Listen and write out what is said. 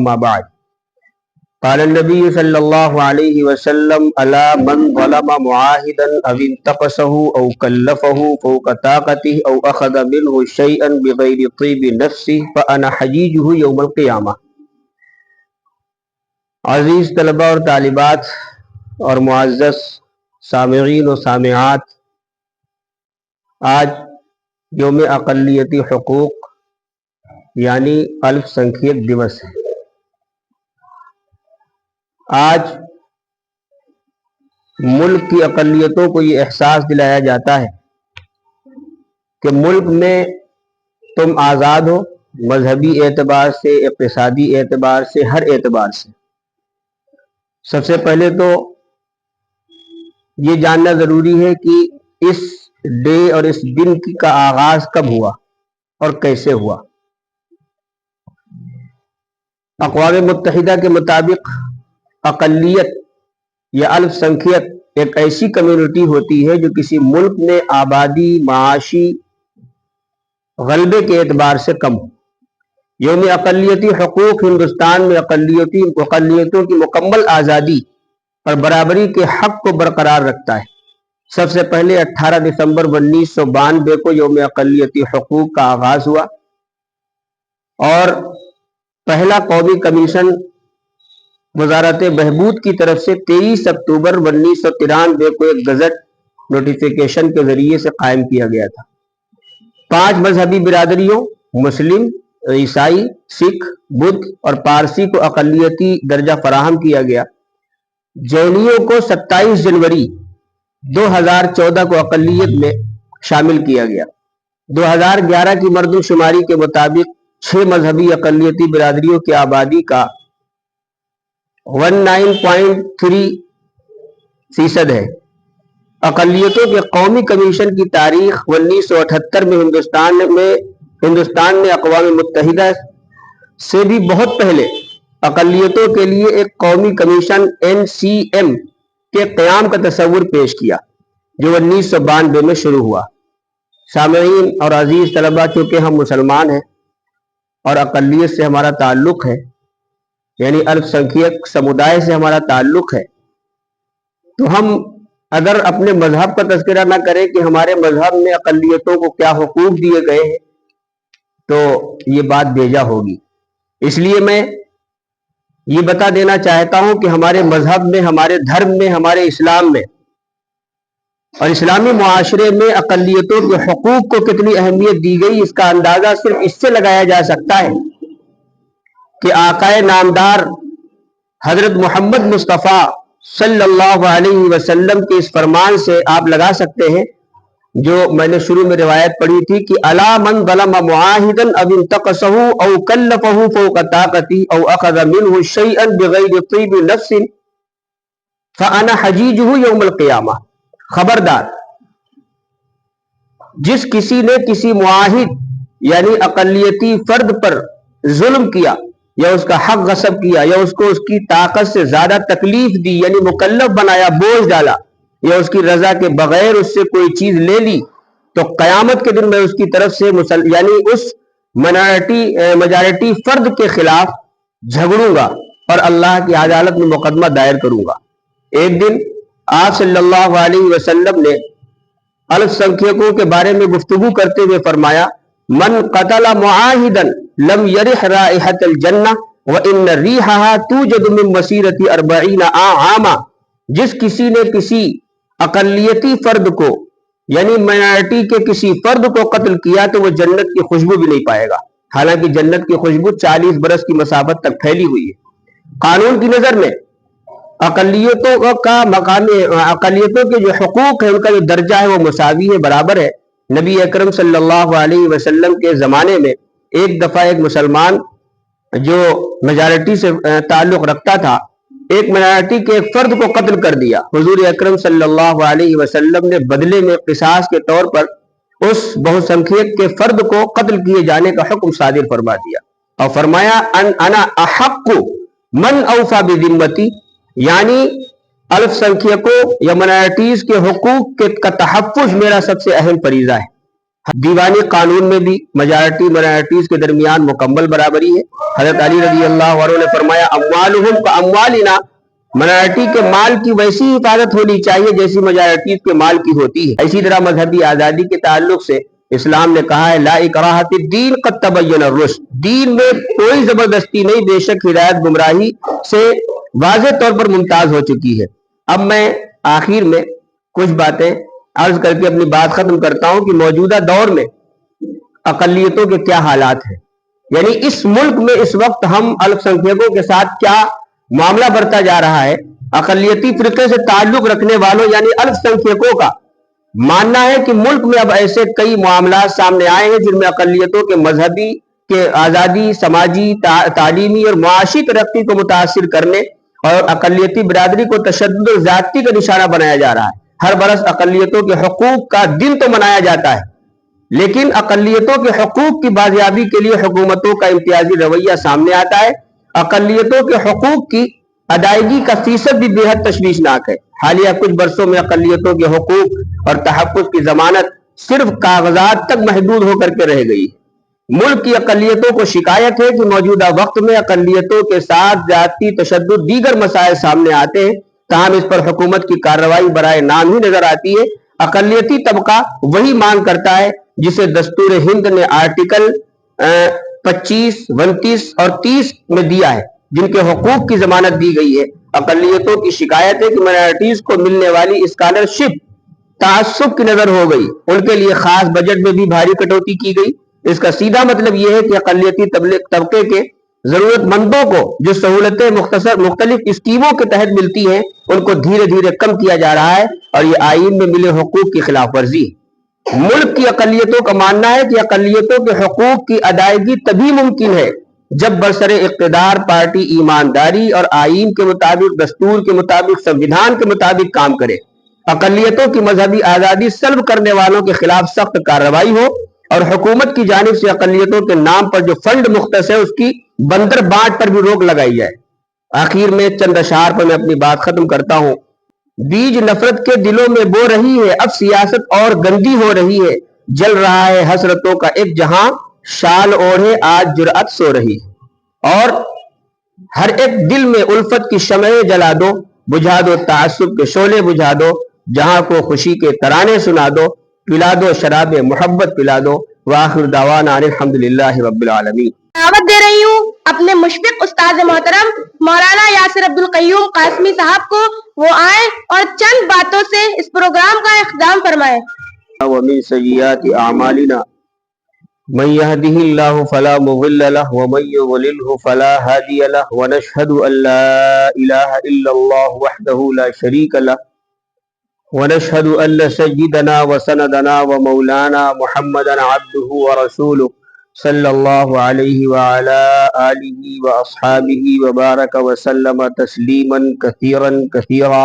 اما بعد قال النبی صلی اللہ علیہ وسلم الا من ظلم معاہدا او انتقصه او کلفه فوق طاقته او اخذ منه شيئا بغیر طیب نفسه فانا حجیجه یوم القیامہ۔ عزیز طلباء اور طالبات اور معزز سامعین و سامعات، آج یوم اقلیتی حقوق یعنی الپ سنکھیک دیوس ہے۔ آج ملک کی اقلیتوں کو یہ احساس دلایا جاتا ہے کہ ملک میں تم آزاد ہو، مذہبی اعتبار سے، اقتصادی اعتبار سے، ہر اعتبار سے۔ سب سے پہلے تو یہ جاننا ضروری ہے کہ اس ڈے اور اس دن کا آغاز کب ہوا اور کیسے ہوا۔ اقوام متحدہ کے مطابق اقلیت یا الپ سنکھیت ایک ایسی کمیونٹی ہوتی ہے جو کسی ملک میں آبادی، معاشی غلبے کے اعتبار سے کم ہو۔ یوم اقلیتی حقوق ہندوستان میں اقلیتوں کی مکمل آزادی اور برابری کے حق کو برقرار رکھتا ہے۔ سب سے پہلے 18 دسمبر 1992 کو یوم اقلیتی حقوق کا آغاز ہوا اور پہلا قومی کمیشن وزارت بہبود کی طرف سے 23 اکتوبر 1993 کو ایک گزٹ نوٹیفیکیشن کے ذریعے سے قائم کیا گیا تھا۔ 5 مذہبی برادریوں مسلم، عیسائی، سکھ، بدھ اور پارسی کو اقلیتی درجہ فراہم کیا گیا۔ جینیوں کو 27 جنوری 2014 کو اقلیت میں شامل کیا گیا۔ 2011 کی مردم شماری کے مطابق 6 مذہبی اقلیتی برادریوں کی آبادی کا 19.3% ہے۔ اقلیتوں کے قومی کمیشن کی تاریخ 1978 میں ہندوستان نے اقوام متحدہ سے بھی بہت پہلے اقلیتوں کے لیے ایک قومی کمیشن NCM کے قیام کا تصور پیش کیا جو 1992 میں شروع ہوا۔ سامعین اور عزیز طلباء، چونکہ ہم مسلمان ہیں اور اقلیت سے ہمارا تعلق ہے، یعنی الپ سنکھیک سمودائے سے ہمارا تعلق ہے، تو ہم اگر اپنے مذہب کا تذکرہ نہ کریں کہ ہمارے مذہب میں اقلیتوں کو کیا حقوق دیے گئے ہیں تو یہ بات بیجا ہوگی۔ اس لیے میں یہ بتا دینا چاہتا ہوں کہ ہمارے مذہب میں، ہمارے دھرم میں، ہمارے اسلام میں اور اسلامی معاشرے میں اقلیتوں کے حقوق کو کتنی اہمیت دی گئی، اس کا اندازہ صرف اس سے لگایا جا سکتا ہے کہ آقائے نامدار حضرت محمد مصطفیٰ صلی اللہ علیہ وسلم کے اس فرمان سے آپ لگا سکتے ہیں جو میں نے شروع میں روایت پڑھی تھی کہ الا من ظلم معاہدا او انتقصه او کلفه فوق طاقته او اخذ منه شيئا بغیر طیب نفس فانا حجیجه یوم القیامہ۔ خبردار، جس کسی نے کسی معاہد یعنی اقلیتی فرد پر ظلم کیا یا اس کا حق غصب کیا یا اس کو اس کی طاقت سے زیادہ تکلیف دی یعنی مکلف بنایا، بوجھ ڈالا، یا اس کی رضا کے بغیر اس سے کوئی چیز لے لی، تو قیامت کے دن میں اس کی طرف سے یعنی اس میجارٹی فرد کے خلاف جھگڑوں گا اور اللہ کی عدالت میں مقدمہ دائر کروں گا۔ ایک دن آپ صلی اللہ علیہ وسلم نے الپ سنکھیکوں کے بارے میں گفتگو کرتے ہوئے فرمایا من قتل معاہدا لم یرح رائحۃ الجنہ وان ریحها توجد من مسیرۃ 40 عاما۔ جس کسی نے کسی اقلیتی فرد کو یعنی مائنارٹی کے کسی فرد کو قتل کیا تو وہ جنت کی خوشبو بھی نہیں پائے گا، حالانکہ جنت کی خوشبو 40 برس کی مسافت تک پھیلی ہوئی ہے۔ قانون کی نظر میں اقلیتوں کا مقام، اقلیتوں کے جو حقوق ہے ان کا جو درجہ ہے وہ مساوی ہے، برابر ہے۔ نبی اکرم صلی اللہ علیہ وسلم کے زمانے میں ایک دفعہ ایک مسلمان جو میجارٹی سے تعلق رکھتا تھا، ایک مائنارٹی کے ایک فرد کو قتل کر دیا۔ حضور اکرم صلی اللہ علیہ وسلم نے بدلے میں قصاص کے طور پر اس بہت سنکھیک کے فرد کو قتل کیے جانے کا حکم صادر فرما دیا اور فرمایا انا احق من اوفا بذمتی، یعنی الف سنکھیکوں یا مائنارٹیز کے حقوق کا تحفظ میرا سب سے اہم فریضہ ہے۔ دیوانی قانون میں بھی میجارٹی مائنورٹیز کے درمیان مکمل برابری ہے۔ حضرت علی رضی اللہ عنہ نے فرمایا اموالہم کاموالنا، مائنورٹی کے مال کی ویسی حفاظت ہونی چاہیے جیسی میجارٹیز کے مال کی ہوتی ہے۔ اسی طرح مذہبی آزادی کے تعلق سے اسلام نے کہا ہے لا اکراہ فی الدین قد تبین الرشد، دین میں کوئی زبردستی نہیں، بے شک ہدایت گمراہی سے واضح طور پر ممتاز ہو چکی ہے۔ اب میں آخر میں کچھ باتیں عرض کر کے اپنی بات ختم کرتا ہوں کہ موجودہ دور میں اقلیتوں کے کیا حالات ہیں، یعنی اس ملک میں اس وقت ہم الپ سنکھیکوں کے ساتھ کیا معاملہ برتا جا رہا ہے۔ اقلیتی فرقے سے تعلق رکھنے والوں یعنی الپ سنکھیکوں کا ماننا ہے کہ ملک میں اب ایسے کئی معاملات سامنے آئے ہیں جن میں اقلیتوں کے مذہبی کے آزادی، سماجی، تعلیمی اور معاشی ترقی کو متاثر کرنے اور اقلیتی برادری کو تشدد و زیادتی کا نشانہ بنایا جا رہا ہے۔ ہر برس اقلیتوں کے حقوق کا دن تو منایا جاتا ہے، لیکن اقلیتوں کے حقوق کی بازیابی کے لیے حکومتوں کا امتیازی رویہ سامنے آتا ہے۔ اقلیتوں کے حقوق کی ادائیگی کا فیصد بھی بے حد تشویشناک ہے۔ حالیہ کچھ برسوں میں اقلیتوں کے حقوق اور تحفظ کی ضمانت صرف کاغذات تک محدود ہو کر کے رہ گئی ہے۔ ملک کی اقلیتوں کو شکایت ہے کہ موجودہ وقت میں اقلیتوں کے ساتھ زیادتی، تشدد، دیگر مسائل سامنے آتے ہیں، تاہم اس پر حکومت کی کارروائی برائے نام ہی نظر آتی ہے۔ اقلیتی طبقہ وہی مانگ کرتا ہے جسے دستور ہند نے آرٹیکل 25، 29 اور 30 میں دیا ہے، جن کے حقوق کی ضمانت دی گئی ہے۔ اقلیتوں کی شکایت ہے کہ مائنورٹیز کو ملنے والی اسکالرشپ تعصب کی نظر ہو گئی، ان کے لیے خاص بجٹ میں بھی بھاری کٹوتی کی گئی۔ اس کا سیدھا مطلب یہ ہے کہ اقلیتی طبقے کے ضرورت مندوں کو جو سہولتیں مختلف اسکیموں کے تحت ملتی ہیں ان کو دھیرے دھیرے کم کیا جا رہا ہے، اور یہ آئین میں ملے حقوق کی خلاف ورزی ہے۔ ملک کی اقلیتوں کا ماننا ہے کہ اقلیتوں کے حقوق کی ادائیگی تبھی ممکن ہے جب برسر اقتدار پارٹی ایمانداری اور آئین کے مطابق، دستور کے مطابق، سنویدھان کے مطابق کام کرے، اقلیتوں کی مذہبی آزادی سلب کرنے والوں کے خلاف سخت کارروائی ہو، اور حکومت کی جانب سے اقلیتوں کے نام پر جو فنڈ مختص ہے اس کی بندر بانٹ پر بھی روک لگائی جائے۔ آخر میں چند اشعار پر میں اپنی بات ختم کرتا ہوں۔ بیج نفرت کے دلوں میں بو رہی ہے، اب سیاست اور گندی ہو رہی ہے، جل رہا ہے حسرتوں کا ایک جہاں، شال اوڑھے آج جرأت سو رہی ہے۔ اور ہر ایک دل میں الفت کی شمعیں جلا دو، بجھا دو تعصب کے شعلے بجھا دو، جہاں کو خوشی کے ترانے سنا دو، پلا دو شراب محبت پلا دو۔ وآخر دعوانا الحمدللہ رب العالمین۔ دعوت دے رہی ہوں اپنے مشفق استاد محترم مولانا یاسر عبدالقیوم قاسمی صاحب کو، وہ آئیں اور چند باتوں سے اس پروگرام کا اختتام فرمائیں۔ ومن سیئات اعمالنا من يهده الله فلا مضل له ومن يضلله فلا هادي له ونشهد ان لا اله الا الله وحده لا شريك له ونشهد ان سيدنا وسندنا ومولانا محمدا عبده ورسوله صلی اللہ علیہ وعلى آلہ واصحابہ وبارک وسلم تسلیما کثیرا کثیرا۔